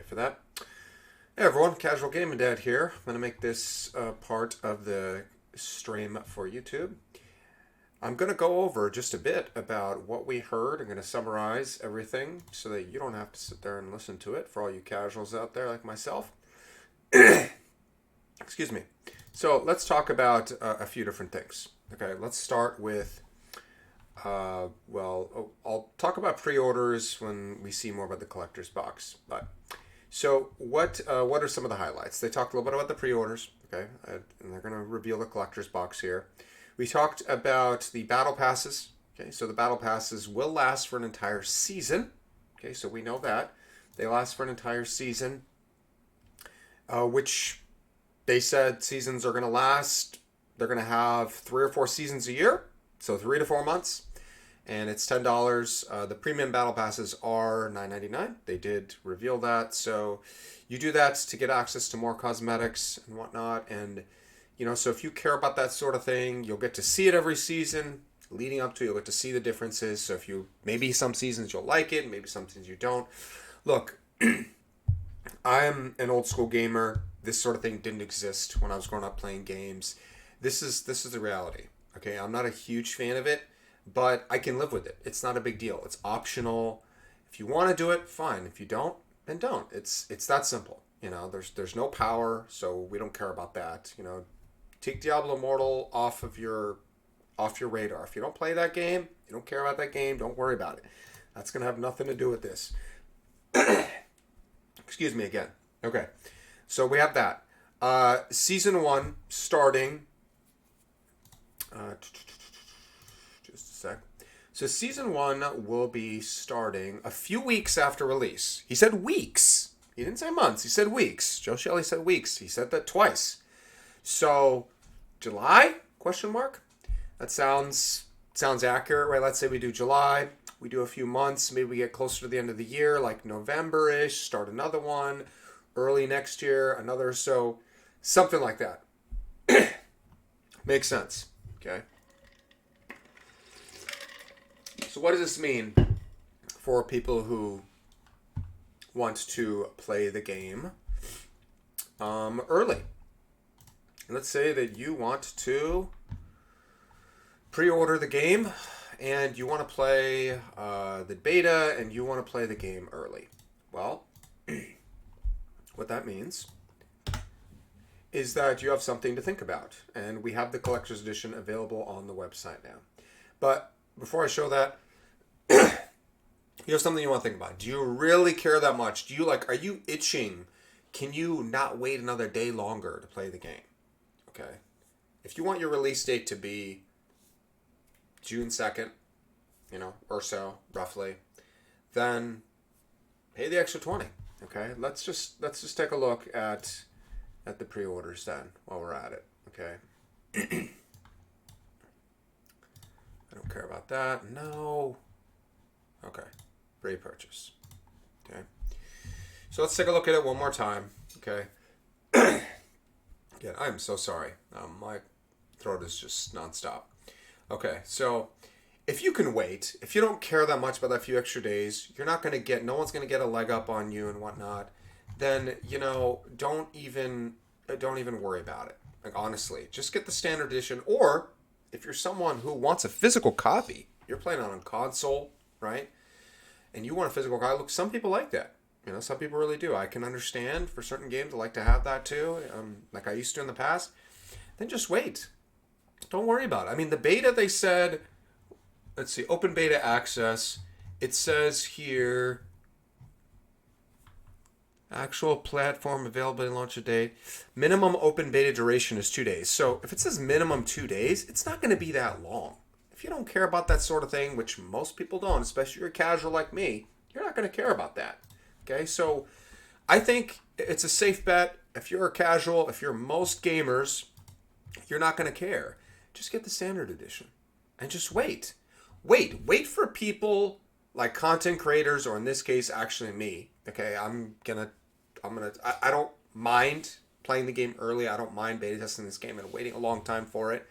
for that. Hey everyone, Casual Gaming Dad here. I'm going to make this part of the stream for YouTube. I'm going to go over just a bit about what we heard. I'm going to summarize everything so that you don't have to sit there and listen to it for all you casuals out there like myself. Excuse me. So let's talk about a few different things. Okay, let's start with, I'll talk about pre-orders when we see more about the collector's box. But so what are some of the highlights? They talked a little bit about the pre-orders, okay, and they're going to reveal the collector's box here. We talked about the battle passes. Okay, so the battle passes will last for an entire season. Okay, so we know that they last for an entire season, which they said seasons are going to last. They're going to have 3 or 4 seasons a year, so 3 to 4 months, and it's $10. The premium battle passes are $9.99. They did reveal that, so you do that to get access to more cosmetics and whatnot, and so if you care about that sort of thing, you'll get to see it every season. Leading up to it, you'll get to see the differences. So if maybe some seasons you'll like it, maybe some seasons you don't. Look, I'm an old school gamer. This sort of thing didn't exist when I was growing up playing games. This is the reality. Okay, I'm not a huge fan of it, but I can live with it. It's not a big deal. It's optional. If you want to do it, fine. If you don't, then don't. It's that simple. There's no power, so we don't care about that. Take Diablo Immortal off your radar. If you don't play that game, you don't care about that game, don't worry about it. That's going to have nothing to do with this. Excuse me again. Okay. So we have that. Season 1 starting. Just a sec. So Season 1 will be starting a few weeks after release. He said weeks. He didn't say months. He said weeks. Joe Shelley said weeks. He said that twice. So July? Question mark. That sounds accurate, right? Let's say we do July. We do a few months. Maybe we get closer to the end of the year, like November-ish. Start another one. Early next year, another. So something like that. Makes sense. Okay. So what does this mean for people who want to play the game early? Let's say that you want to pre-order the game and you want to play the beta and you want to play the game early. Well, what that means is that you have something to think about, and we have the collector's edition available on the website now. But before I show that, here's something you want to think about. Do you really care that much? Are you itching? Can you not wait another day longer to play the game? Okay. If you want your release date to be June 2nd, or so, roughly, then pay the extra 20. Okay? Let's just take a look at the pre-orders then while we're at it. Okay? I don't care about that. No. Okay. Pre-purchase. Okay. So let's take a look at it one more time. Okay. Again, I'm so sorry. My throat is just nonstop. Okay, so if you can wait, if you don't care that much about that few extra days, no one's going to get a leg up on you and whatnot, then, don't even worry about it. Like, honestly, just get the standard edition. Or if you're someone who wants a physical copy, you're playing on a console, right? And you want a physical copy. Look, some people like that. Some people really do. I can understand for certain games I like to have that too, like I used to in the past. Then just wait. Don't worry about it. I mean, the beta, they said, let's see, open beta access. It says here, actual platform availability launch date. Minimum open beta duration is 2 days. So if it says minimum 2 days, it's not going to be that long. If you don't care about that sort of thing, which most people don't, especially if you're a casual like me, you're not going to care about that. Okay, so I think it's a safe bet. If you're a casual, if you're most gamers, you're not going to care. Just get the standard edition and just wait. Wait for people like content creators, or in this case, actually me. Okay, I don't mind playing the game early. I don't mind beta testing this game and waiting a long time for it.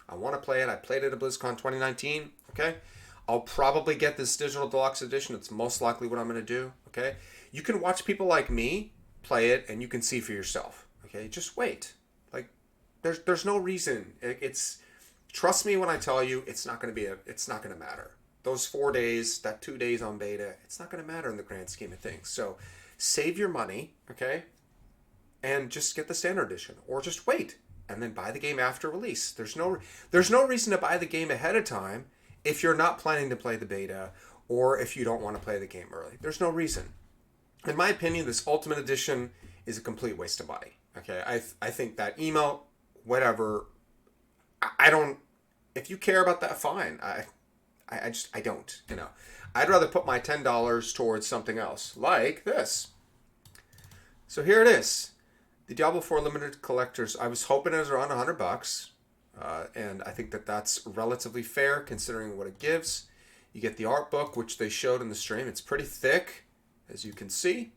I want to play it. I played it at BlizzCon 2019. Okay, I'll probably get this digital deluxe edition. It's most likely what I'm going to do. Okay. You can watch people like me play it, and you can see for yourself. Okay, just wait. Like, there's no reason. It's trust me when I tell you, it's not going to matter. Those 4 days, that 2 days on beta, it's not going to matter in the grand scheme of things. So save your money, okay, and just get the standard edition, or just wait and then buy the game after release. There's no reason to buy the game ahead of time if you're not planning to play the beta, or if you don't want to play the game early. There's no reason. In my opinion, this Ultimate Edition is a complete waste of money. Okay, I think that email, whatever, I don't. If you care about that, fine. I don't. I'd rather put my $10 towards something else, like this. So here it is, the Diablo 4 Limited Collectors. I was hoping it was around $100, and I think that that's relatively fair considering what it gives. You get the art book, which they showed in the stream. It's pretty thick, as you can see.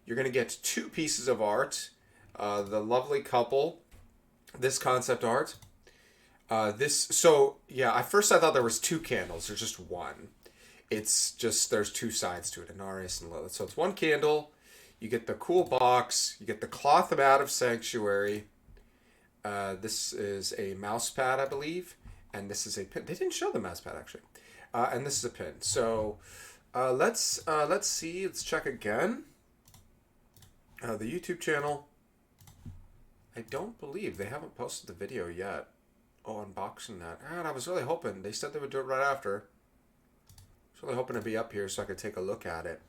You're going to get 2 pieces of art. The lovely couple, this concept art. At first I thought there was 2 candles. There's just one. It's just, there's 2 sides to it, Anarius and Lilith. So it's 1 candle. You get the cool box. You get the cloth out of Sanctuary. This is a mouse pad, I believe. And this is a pin. They didn't show the mouse pad, actually. And this is a pin. So let's see. Let's check again. The YouTube channel. I don't believe they haven't posted the video yet. Oh, unboxing that. And I was really hoping. They said they would do it right after. I was really hoping to be up here so I could take a look at it.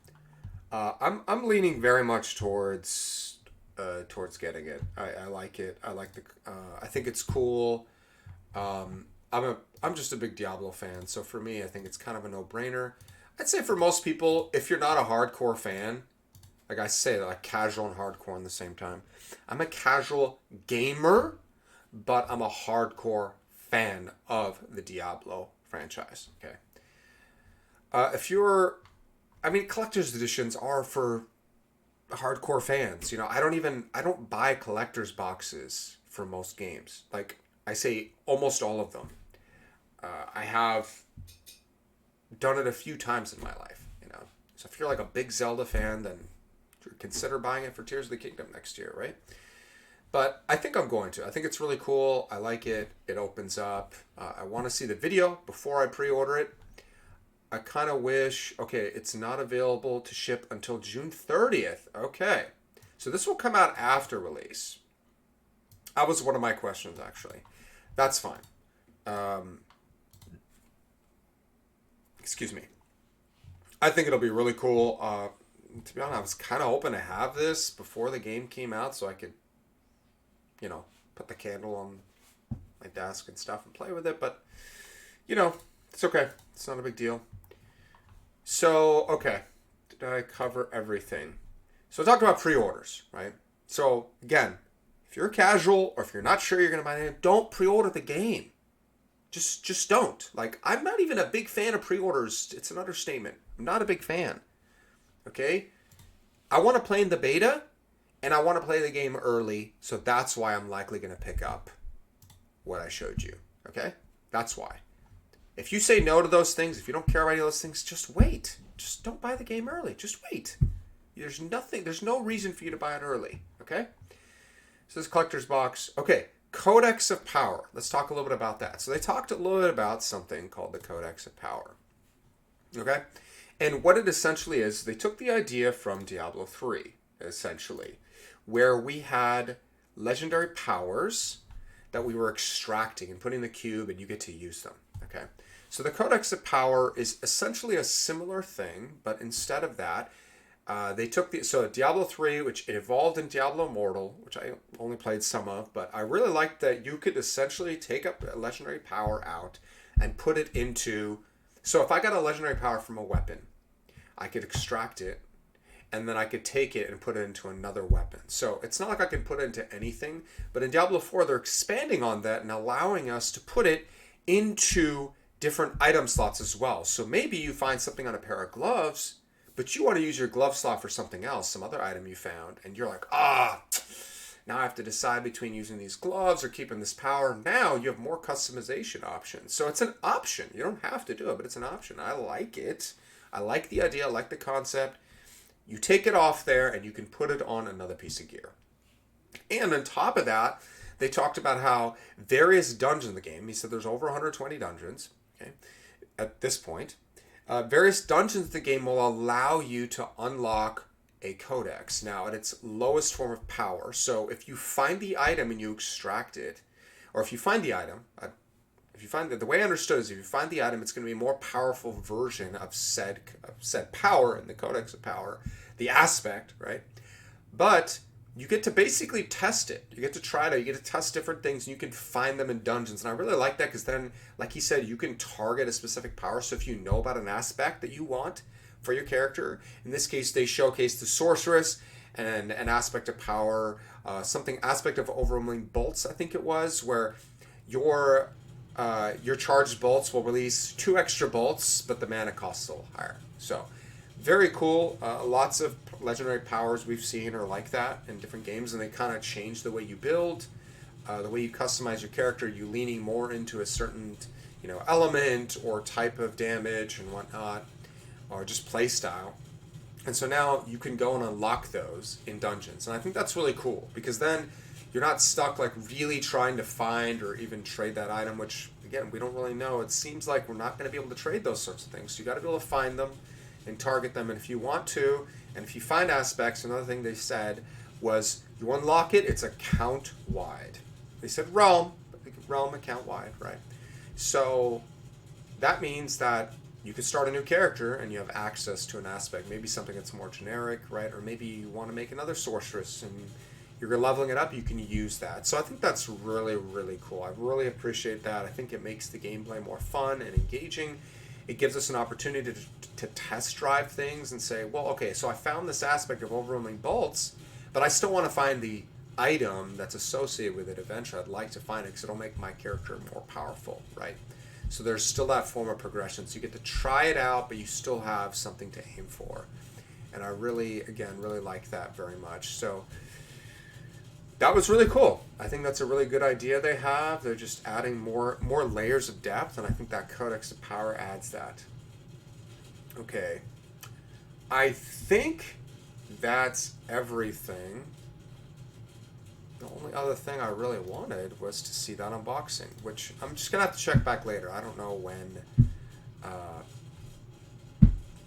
I'm leaning very much towards getting it. I like it. I think it's cool. I'm just a big Diablo fan, so for me, I think it's kind of a no-brainer. I'd say for most people, if you're not a hardcore fan, like I say, like casual and hardcore in the same time. I'm a casual gamer, but I'm a hardcore fan of the Diablo franchise. Okay. Collector's editions are for hardcore fans. I don't buy collector's boxes for most games. Like I say, almost all of them. I have done it a few times in my life. So if you're like a big Zelda fan, then consider buying it for Tears of the Kingdom next year, right? But I think I'm going to. I think it's really cool. I like it. It opens up. I want to see the video before I pre-order it. I kind of wish, okay, it's not available to ship until June 30th. Okay. So this will come out after release. That was one of my questions, actually. That's fine. Excuse me. I think it'll be really cool. To be honest, I was kind of hoping to have this before the game came out so I could, put the candle on my desk and stuff and play with it. But, it's okay. It's not a big deal. So, okay. Did I cover everything? So I talked about pre-orders, right? So, again, if you're casual or if you're not sure you're going to buy it, don't pre-order the game. Just don't. Like, I'm not even a big fan of pre-orders. It's an understatement. I'm not a big fan. Okay? I want to play in the beta, and I want to play the game early, so that's why I'm likely going to pick up what I showed you. Okay? That's why. If you say no to those things, if you don't care about any of those things, just wait. Just don't buy the game early. Just wait. There's no reason for you to buy it early. Okay? So this collector's box. Okay. Codex of Power. Let's talk a little bit about that. So they talked a little bit about something called the Codex of Power. Okay? And what it essentially is, they took the idea from Diablo 3, essentially, where we had legendary powers that we were extracting and putting in the cube, and you get to use them. Okay? So the Codex of Power is essentially a similar thing, but instead of that, they took Diablo 3, which it evolved in Diablo Immortal, which I only played some of, but I really liked that you could essentially take up a legendary power out and put it into. So if I got a legendary power from a weapon, I could extract it, and then I could take it and put it into another weapon. So it's not like I can put it into anything, but in Diablo 4, they're expanding on that and allowing us to put it into different item slots as well. So maybe you find something on a pair of gloves, but you want to use your glove slot for something else, some other item you found, and you're like, now I have to decide between using these gloves or keeping this power. Now you have more customization options. So it's an option. You don't have to do it, but it's an option. I like it. I like the idea. I like the concept. You take it off there and you can put it on another piece of gear. And on top of that, they talked about how various dungeons in the game, he said there's over 120 dungeons, okay, at this point. Various dungeons in the game will allow you to unlock a codex. Now, at its lowest form of power. So if you find the item and you extract it, or if you find the item, the way I understood is if you find the item, it's going to be a more powerful version of said power in the codex of power, the aspect, right? But you get to basically test it. You get to try it out. You get to test different things, and you can find them in dungeons. And I really like that because then, like he said, you can target a specific power. So if you know about an aspect that you want for your character, in this case, they showcased the sorceress and an aspect of power, aspect of overwhelming bolts, I think it was, where your charged bolts will release 2 extra bolts, but the mana costs a little higher. So very cool. Lots of legendary powers we've seen are like that in different games, and they kind of change the way you build, the way you customize your character. You leaning more into a certain, element or type of damage and whatnot, or just play style. And so now you can go and unlock those in dungeons, and I think that's really cool because then you're not stuck like really trying to find or even trade that item, which again we don't really know. It seems like we're not going to be able to trade those sorts of things. So you got to be able to find them and target them, and if you want to, and if you find aspects, another thing they said was you unlock it, it's account wide. They said realm account wide, right? So that means that you could start a new character and you have access to an aspect, maybe something that's more generic, right? Or maybe you want to make another sorceress and you're leveling it up, you can use that. So I think that's really, really cool. I really appreciate that. I think it makes the gameplay more fun and engaging. It gives us an opportunity to test drive things and say, well, okay, so I found this aspect of overwhelming bolts, but I still want to find the item that's associated with it eventually. I'd like to find it because it'll make my character more powerful, right? So there's still that form of progression. So you get to try it out, but you still have something to aim for. And I really like that very much. So that was really cool. I think that's a really good idea they have. They're just adding more layers of depth, and I think that Codex of Power adds that. Okay. I think that's everything. The only other thing I really wanted was to see that unboxing, which I'm just going to have to check back later. I don't know when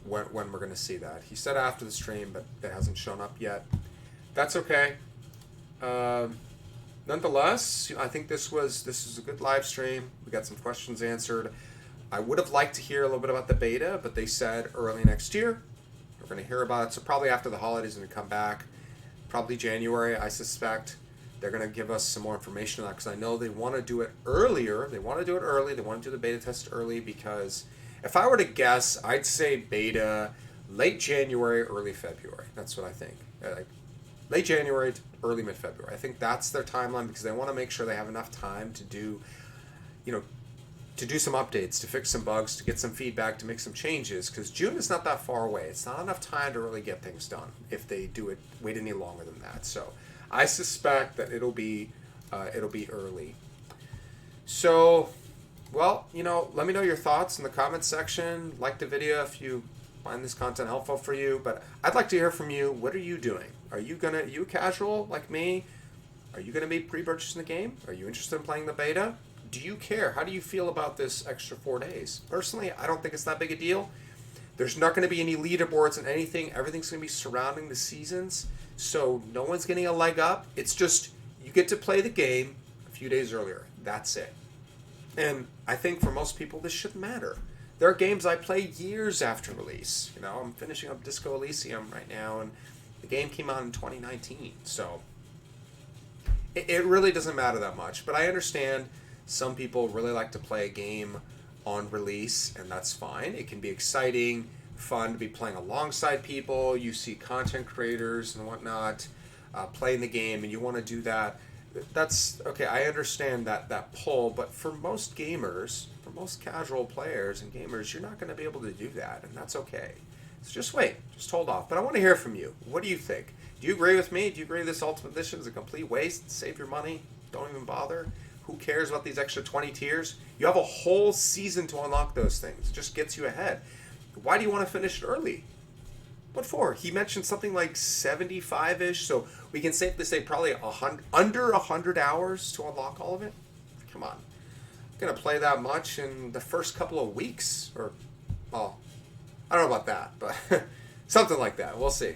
we're going to see that. He said after the stream, but it hasn't shown up yet. That's okay. Nonetheless, I think this is a good live stream. We got some questions answered. I would have liked to hear a little bit about the beta, but they said early next year. We're going to hear about it. So probably after the holidays, going to come back. Probably January, I suspect. They're going to give us some more information on that because I know they want to do it earlier. They want to do it early. They want to do the beta test early because if I were to guess, I'd say beta late January, early February. That's what I think. Like late January to early mid-February. I think that's their timeline because they want to make sure they have enough time to do, to do some updates, to fix some bugs, to get some feedback, to make some changes because June is not that far away. It's not enough time to really get things done if they wait any longer than that. So I suspect that it'll be early. So, well, let me know your thoughts in the comments section. Like the video if you find this content helpful for you. But I'd like to hear from you. What are you doing? Are you casual like me? Are you gonna be pre-purchasing the game? Are you interested in playing the beta? Do you care? How do you feel about this extra 4 days? Personally, I don't think it's that big a deal. There's not going to be any leaderboards and anything. Everything's going to be surrounding the seasons. So no one's getting a leg up. It's just you get to play the game a few days earlier. That's it. And I think for most people, this shouldn't matter. There are games I play years after release. I'm finishing up Disco Elysium right now, and the game came out in 2019. So it really doesn't matter that much. But I understand some people really like to play a game on release, and that's fine. It can be exciting, fun to be playing alongside people. You see content creators and whatnot playing the game, and you want to do that. That's okay. I understand that pull, but for most gamers, for most casual players and gamers, you're not going to be able to do that, and that's okay. So just wait, just hold off. But I want to hear from you. What do you think? Do you agree with me? Do you agree this Ultimate Edition is a complete waste? Save your money. Don't even bother. Who cares about these extra 20 tiers? You have a whole season to unlock those things. It just gets you ahead. Why do you want to finish it early? What for? He mentioned something like 75-ish, so we can safely say probably under 100 hours to unlock all of it. Come on. I'm going to play that much in the first couple of weeks? Or, well, I don't know about that, but something like that. We'll see.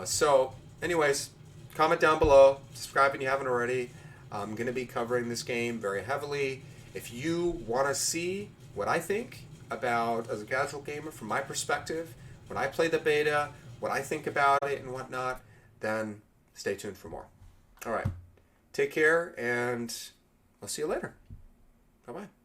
So, anyways, comment down below. Subscribe if you haven't already. I'm going to be covering this game very heavily. If you want to see what I think about, as a casual gamer, from my perspective, when I play the beta, what I think about it and whatnot, then stay tuned for more. All right. Take care, and I'll see you later. Bye-bye.